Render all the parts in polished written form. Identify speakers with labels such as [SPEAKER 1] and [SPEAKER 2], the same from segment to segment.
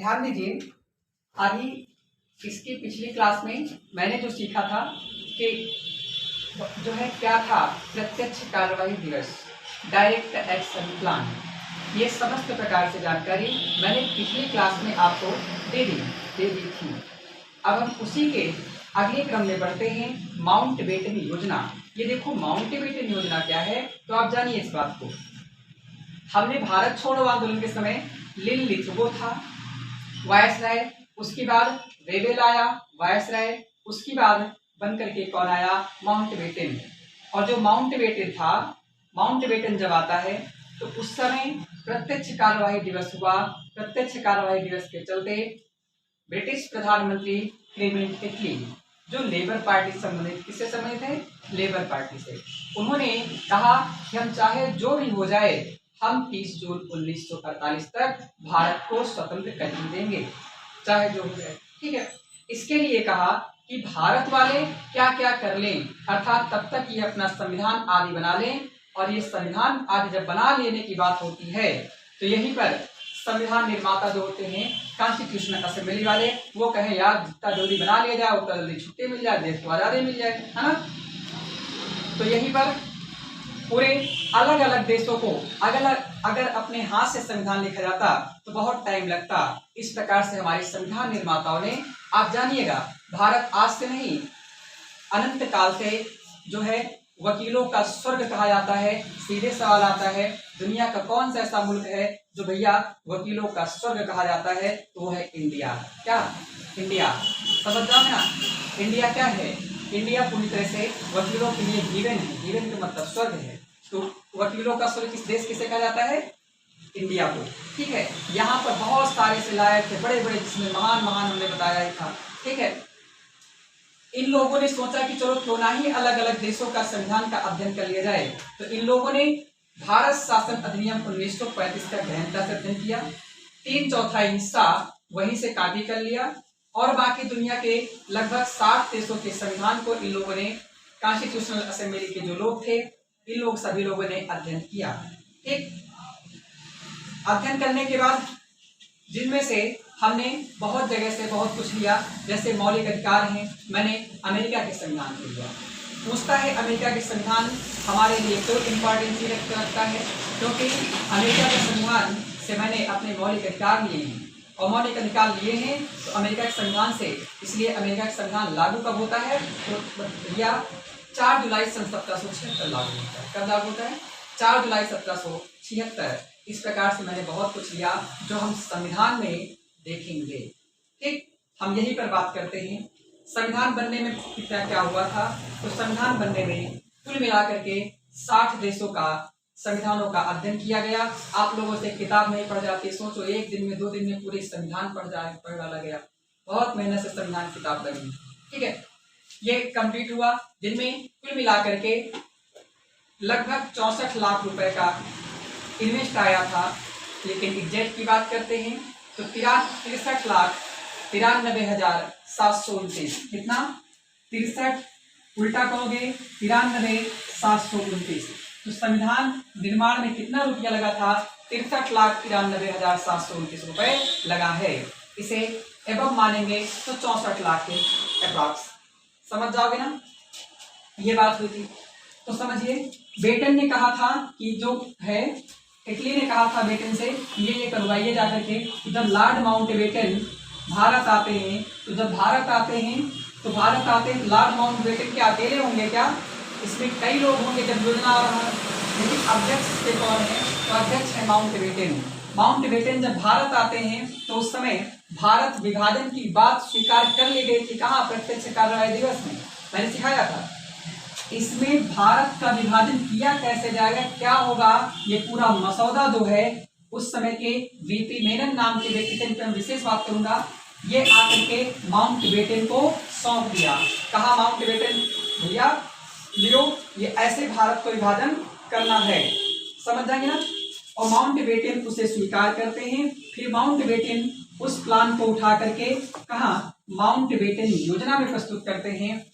[SPEAKER 1] ध्यान दीजिए, अभी इसकी पिछली क्लास में मैंने जो सीखा था कि जो है क्या था प्रत्यक्ष कार्यवाही दिवस, डायरेक्ट एक्शन प्लान, ये समस्त प्रकार से जानकारी मैंने पिछली क्लास में आपको दे दी थी। अब हम उसी के अगले क्रम में बढ़ते हैं, माउंटबेटन योजना। ये देखो माउंटबेटन योजना क्या है, तो आप जानिए इस बात को। हमने भारत छोड़ो आंदोलन के समय लिन लिथगो था वायसराय, उसके बाद वेवेल आया वायसराय, उसके बाद बनकर के कौन आया, माउंटबेटन। और जो माउंटबेटन था, माउंटबेटन जब आता है तो उस समय प्रत्यक्ष कार्यवाही दिवस हुआ। प्रत्यक्ष कार्यवाही दिवस के चलते ब्रिटिश प्रधानमंत्री क्लेमेंट एटली, जो लेबर पार्टी से संबंधित, किससे संबंधित है, लेबर पार्टी से, उन्होंने कहा कि हम चाहे जो भी हो जाए, हम 30 जून 1948 तक भारत को स्वतंत्र कर ही देंगे, चाहे जो हो जाए। ठीक है, इसके लिए कहा कि भारत वाले क्या क्या कर लें, अर्थात तब तक ये अपना संविधान आदि बना लें। और ये संविधान आदि जब बना लेने की बात होती है तो यहीं पर संविधान निर्माता जो होते हैं, कॉन्स्टिट्यूशनल असेंबली वाले, वो कहें यार जितना जल्दी बना लिया जाए उतना जल्दी छुट्टी मिल जाए, देश को आजादी मिल जाए, है ना। तो यहीं पर पूरे अलग अलग देशों को अगर अपने हाथ से संविधान लिखा जाता तो बहुत टाइम लगता। इस प्रकार से हमारे संविधान निर्माताओं ने, आप जानिएगा, भारत आज से नहीं अनंत काल से जो है वकीलों का स्वर्ग कहा जाता है। सीधे सवाल आता है, दुनिया का कौन सा ऐसा मुल्क है जो भैया वकीलों का स्वर्ग कहा जाता है, तो वो है इंडिया। क्या, इंडिया। समझ जाओ ना, इंडिया क्या है, इंडिया पूरी तरह से वकीलों के लिए गिवन है। गिवन का मतलब स्वर्ग है। तो वकीलों का स्वर्ग किस देश किसे कहा जाता है, इंडिया को। ठीक है, यहाँ पर बहुत सारे से लायक थे, बड़े बड़े, जिसमें महान महान हमने बताया ही था। ठीक है, इन लोगों ने सोचा कि चलो क्यों ना ही अलग अलग देशों का संविधान का अध्ययन कर लिया जाए। तो इन लोगों ने भारत शासन अधिनियम 1935 का गहनता से अध्ययन किया, 3/4 हिस्सा वहीं से कॉपी कर लिया, और बाकी दुनिया के लगभग 60 देशों के संविधान को इन लोगों ने, कॉन्स्टिट्यूशनल असेंबली के जो लोग थे, इन लोग सभी लोगों ने अध्ययन किया। ठीक, अध्ययन करने के बाद जिनमें से हमने बहुत जगह से बहुत कुछ लिया, जैसे मौलिक अधिकार हैं, मैंने अमेरिका के संविधान को लिया। पूछता है अमेरिका के संविधान हमारे लिए तो इम्पोर्टेंस रखता है, क्योंकि अमेरिका के संविधान से मैंने अपने मौलिक अधिकार लिए हैं, और मौलिक अधिकार लिए हैं तो अमेरिका के संविधान से, इसलिए अमेरिका का संविधान लागू कब होता है, तो भैया 4 जुलाई 1776 लागू होता है। कब लागू होता है, 4 जुलाई 1776। इस प्रकार से मैंने बहुत कुछ लिया जो हम संविधान में देखेंगे। ठीक, हम यही पर बात करते हैं संविधान बनने में कितना क्या हुआ था। तो संविधान बनने में कुल मिलाकर के 60 देशों का संविधानों का अध्ययन किया गया। आप लोगों से किताब नहीं पढ़ जाती, सोचो एक दिन में 2 दिन में पूरे संविधान पढ़ डाला गया, बहुत मेहनत से संविधान किताब लगी। ठीक है, ये कंप्लीट हुआ, जिनमें कुल मिलाकर के लगभग 64 लाख रुपए का इन्वेस्ट आया था। लेकिन एग्जैक्ट की बात करते हैं तो 63,93,729। कितना, 63 उल्टा कहोगे 93,729। तो संविधान निर्माण में कितना रुपया लगा था, 63,93,729 रुपए लगा है। इसे एवं मानेंगे तो 64 लाख के अप्रॉक्स। समझ जाओगे ना, ये बात हुई थी। तो समझिए, बेटन ने कहा था कि जो है, इटली ने कहा था बेटन से ये करवाइए जाकर के। जब लॉर्ड माउंटबेटन भारत आते हैं, तो जब भारत आते हैं लॉर्ड माउंटबेटन के अकेले होंगे क्या, इसमें कई लोग होंगे जब योजना आ रहा है, लेकिन अध्यक्ष के कौन है, तो अध्यक्ष है माउंटबेटन। माउंटबेटन जब भारत आते हैं तो उस समय भारत विभाजन की बात स्वीकार कर ली गई थी। कहाँ, प्रत्यक्ष कार्यवाही दिवस में मैंने सिखाया था। इसमें भारत का विभाजन किया कैसे जाएगा, क्या होगा, ये पूरा मसौदा जो है उस समय के वीपी मेनन नाम के व्यक्ति से मैं विशेष बात करूंगा, ये आकर के माउंटबेटन को सौंप दिया। कहा माउंटबेटन भैया लियो, ये ऐसे भारत को विभाजन करना है, समझ जाएंगे ना। और माउंटबेटन उसे स्वीकार करते हैं। फिर माउंटबेटन उस प्लान को उठा करके कहा माउंटबेटन योजना में प्रस्तुत करते हैं,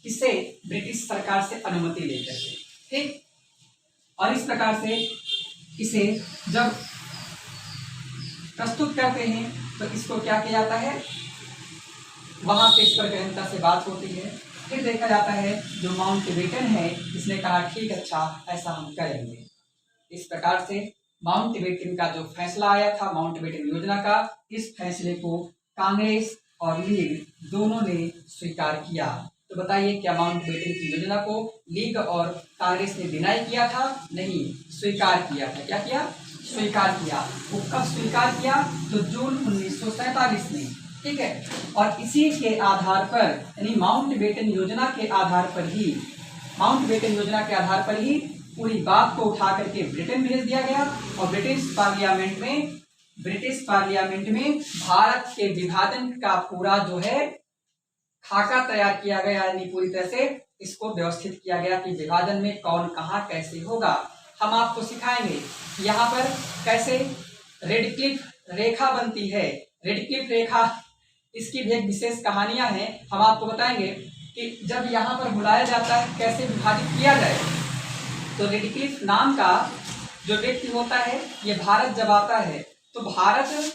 [SPEAKER 1] इससे ब्रिटिश सरकार से अनुमति लेकर के। ठीक, और इस प्रकार से इसे जब प्रस्तुत करते हैं तो इसको क्या किया जाता है, वहां से इस पर गहनता से बात होती है। फिर देखा जाता है जो माउंटबेटन है इसने कहा ठीक अच्छा ऐसा हम करेंगे। इस प्रकार से माउंटबेटन का जो फैसला आया था माउंटबेटन योजना का, इस फैसले को कांग्रेस और लीग दोनों ने स्वीकार किया। तो बताइए क्या माउंटबेटन की योजना को लीग और कांग्रेस ने डिनाई किया था? नहीं, स्वीकार किया था। क्या किया? स्वीकार किया। वो कब स्वीकार किया? तो जून 1947 में। ठीक है, और इसी के आधार पर यानी माउंटबेटन योजना के आधार पर ही, माउंटबेटन योजना के आधार पर ही पूरी बात को उठा करके ब्रिटेन भेज दिया गया और ब्रिटिश पार्लियामेंट में भारत के विभाजन का पूरा जो है खाका तैयार किया गया, यानी पूरी तरह से इसको व्यवस्थित किया गया कि विभाजन में कौन कहाँ कैसे होगा। हम आपको सिखाएंगे यहाँ पर कैसे रेडक्लिफ रेखा बनती है। रेडक्लिफ रेखा, इसकी भी एक विशेष कहानियां हैं, हम आपको बताएंगे कि जब यहाँ पर बुलाया जाता है कैसे विभाजित किया जाए। तो रेडक्लिफ नाम का जो व्यक्ति होता है ये भारत जब आता है तो भारत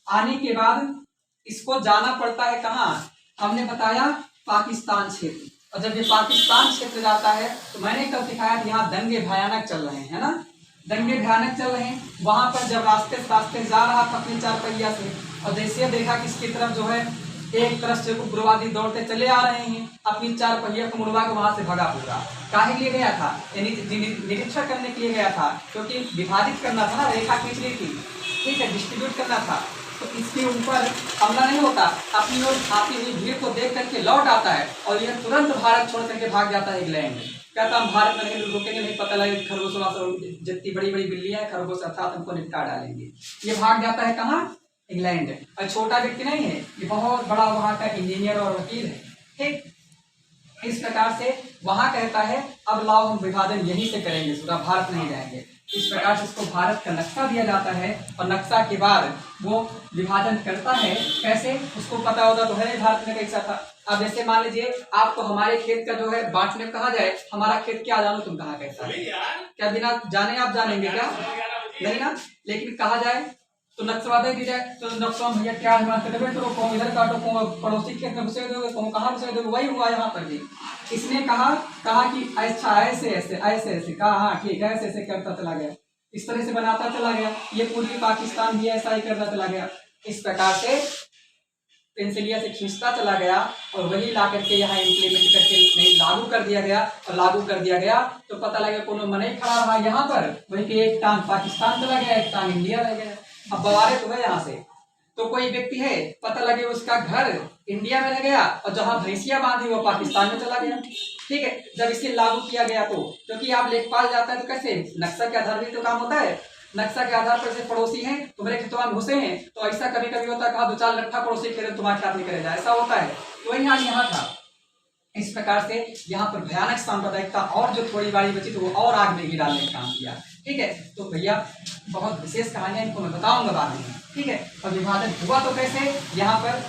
[SPEAKER 1] आने के बाद इसको जाना पड़ता है कहाँ? हमने बताया पाकिस्तान क्षेत्र। और जब ये पाकिस्तान क्षेत्र जाता है तो मैंने कल दिखाया कि यहाँ दंगे भयानक चल रहे हैं, है ना, दंगे भयानक चल रहे हैं। वहां पर जब रास्ते जा रहा था अपने 4 पहिया से और जैसे देखा कि इसकी तरफ जो है एक तरफ से उग्रवादी दौड़ते चले आ रहे हैं, अपनी 4 पहिया को मुड़वा के वहां से भगा पूरा। काहे के लिए गया था? निरीक्षण करने के लिए गया था, क्योंकि विभाजित करना था ना, रेखा खींचनी थी, ठीक है, डिस्ट्रीब्यूट करना था। तो इसके ऊपर हमला नहीं होता, अपनी ओर आती हुई भीड़ को देख करके लौट आता है और यह तुरंत भारत छोड़ करके भाग जाता है इंग्लैंड। कहता हम भारत में नहीं रुकेंगे, नहीं पता लगे खरगोश जितनी बड़ी बड़ी बिल्लियां है खरगोश अर्थात हमको निपटा डालेंगे। ये भाग जाता है कहाँ? इंग्लैंड। और छोटा व्यक्ति नहीं है, ये बहुत बड़ा वहां का इंजीनियर और वकील है। ठीक, इस प्रकार से वहां कहता है अब लाओ हम विभाजन यहीं से करेंगे, पूरा भारत नहीं जाएंगे। इस प्रकार से इसको भारत का नक्शा दिया जाता है और नक्शा के बाद वो विभाजन करता है। कैसे? उसको पता होता तो है भारत में कैसा था। अब जैसे मान लीजिए आपको हमारे खेत का जो है बांटने कहा जाए, हमारा खेत क्या जानो तुम कहाँ कैसा है, क्या बिना जाने आप जानेंगे क्या? नहीं ना। लेकिन कहा जाए तो नक्शा दे दी जाए तो नक्शा भैया क्या है, तो कौन इधर काटो, कौन पड़ोसी खेत में घुसे दोगे, कौन कहाँ घुसे दोगे। वही हुआ यहाँ पर भी। इसने कहा कि अच्छा ऐसे ऐसे ऐसे ऐसे कहा, हाँ ठीक है, ऐसे ऐसे करता चला गया, इस तरह से बनाता चला गया। ये पूर्वी पाकिस्तान भी ऐसा ही करता चला गया। इस प्रकार से पेंसिलिया से खींचता चला गया और वही ला करके यहाँ इम्प्लीमेंट करके नहीं लागू कर दिया गया। और लागू कर दिया गया तो पता लगा कोनो मन ही खड़ा रहा यहाँ पर, वही के एक टांग पाकिस्तान चला गया, एक टांग इंडिया रह गया। अब बवारे तो है यहाँ से, तो कोई व्यक्ति है पता लगे उसका घर इंडिया में रह गया और जहाँ भैंसिया बांधी वो पाकिस्तान में चला गया। ठीक है, जब इसे लागू किया गया तो क्योंकि आप लेखपाल जाता है तो कैसे नक्शा के आधार पर तो काम होता है। नक्शा के आधार पर से पड़ोसी हैं तुम्हारे खेतवा में घुसे हैं तो ऐसा कभी कभी होता है, कहा 2-4 लट्ठा पड़ोसी खेत तुम्हारे साथ नहीं करेगा, ऐसा होता है। तो वही हाल यहाँ था। इस प्रकार से यहाँ पर भयानक सांप्रदायिकता और जो थोड़ी बारी बची तो वो और आग में डालने का काम किया। ठीक है, तो भैया बहुत विशेष कहानियां इनको मैं बताऊंगा बाद में। ठीक है, और विभाजन हुआ तो कैसे? यहाँ पर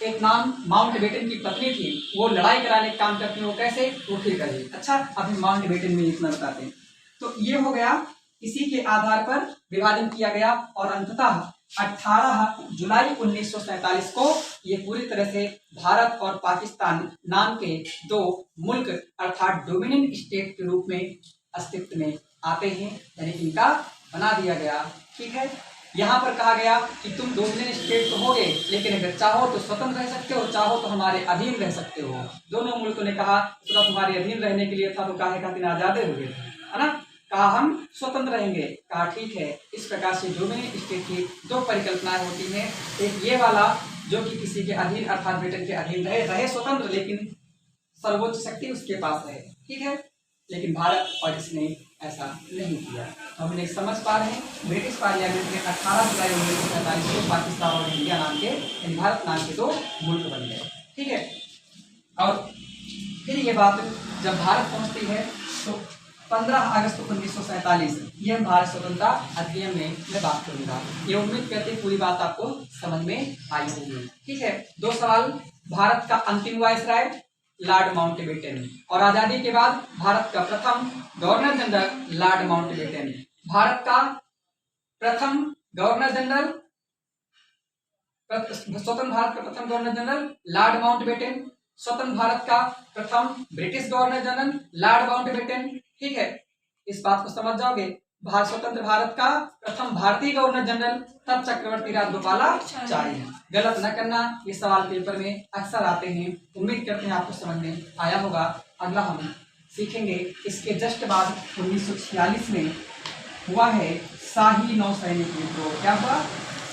[SPEAKER 1] एक नाम माउंटबेटन की पत्नी थी, वो लड़ाई कराने का काम करती है। वो कैसे? वो फिर करिए। अच्छा, अभी माउंटबेटन में इतना बताते हैं। तो ये हो गया, इसी के आधार पर विभाजन किया गया और अंततः 18 जुलाई 1947 को ये पूरी तरह से भारत और पाकिस्तान नाम के 2 मुल्क अर्थात डोमिनियन स्टेट के रूप में अस्तित्व में आते हैं, यानी इनका बना दिया गया। ठीक है, यहाँ पर कहा गया कि तुम डोमिनियन स्टेट तो होगे लेकिन अगर चाहो तो स्वतंत्र रह सकते हो, चाहो तो हमारे अधीन रह सकते हो। दोनों मुल्कों ने कहा तो तुम्हारे अधीन रहने के लिए था तो काहे खातिर आजादे हो गए, है ना। कहा हम स्वतंत्र रहेंगे, कहा ठीक है। इस प्रकार से डोमिनियन स्टेट की 2 परिकल्पनाएं होती हैं। एक ये वाला जो कि किसी के अधीन अर्थात ब्रिटेन के अधीन रहे स्वतंत्र, लेकिन सर्वोच्च शक्ति उसके पास है। ठीक है, लेकिन भारत और इसने ऐसा नहीं किया। तो हमने समझ पा रहे हैं ब्रिटिश पार्लियामेंट में 18 जुलाई 1947 को पाकिस्तान और इंडिया नाम के यानी भारत नाम के 2 मुल्क बन गए। ठीक है, और फिर ये बात जब भारत पहुंचती है तो 15 अगस्त 1947 ये भारत स्वतंत्रता अधिनियम में मैं बात करूंगा। ये उम्मीद करते पूरी बात आपको समझ में आई होगी। ठीक है, 2 सवाल। भारत का अंतिम वायसराय लॉर्ड माउंटबेटन और आजादी के बाद भारत का प्रथम governor general Lord Mountbatten. Bharat का प्रथम गवर्नर जनरल स्वतंत्र भारत का प्रथम गवर्नर जनरल लॉर्ड माउंटबेटन, स्वतंत्र भारत का प्रथम British governor general Lord Mountbatten. ठीक है, इस बात को समझ जाओगे। स्वतंत्र भारत का प्रथम भारतीय गवर्नर जनरल तब चक्रवर्ती राजगोपालाचारी। गलत न करना, ये सवाल पेपर में अक्सर आते हैं। उम्मीद करते हैं आपको समझ में आया होगा। अगला हम सीखेंगे इसके जस्ट बाद 1946 में हुआ है शाही नौसैनिक विद्रोह। क्या हुआ?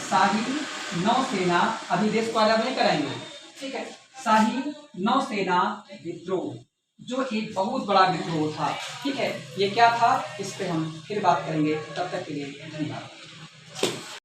[SPEAKER 1] शाही नौसेना, अभी देश को आजाद नहीं कराएंगे। ठीक है, शाही नौसेना विद्रोह जो एक बहुत बड़ा विद्रोह था। ठीक है, ये क्या था इस पे हम फिर बात करेंगे। तब तक के लिए धन्यवाद।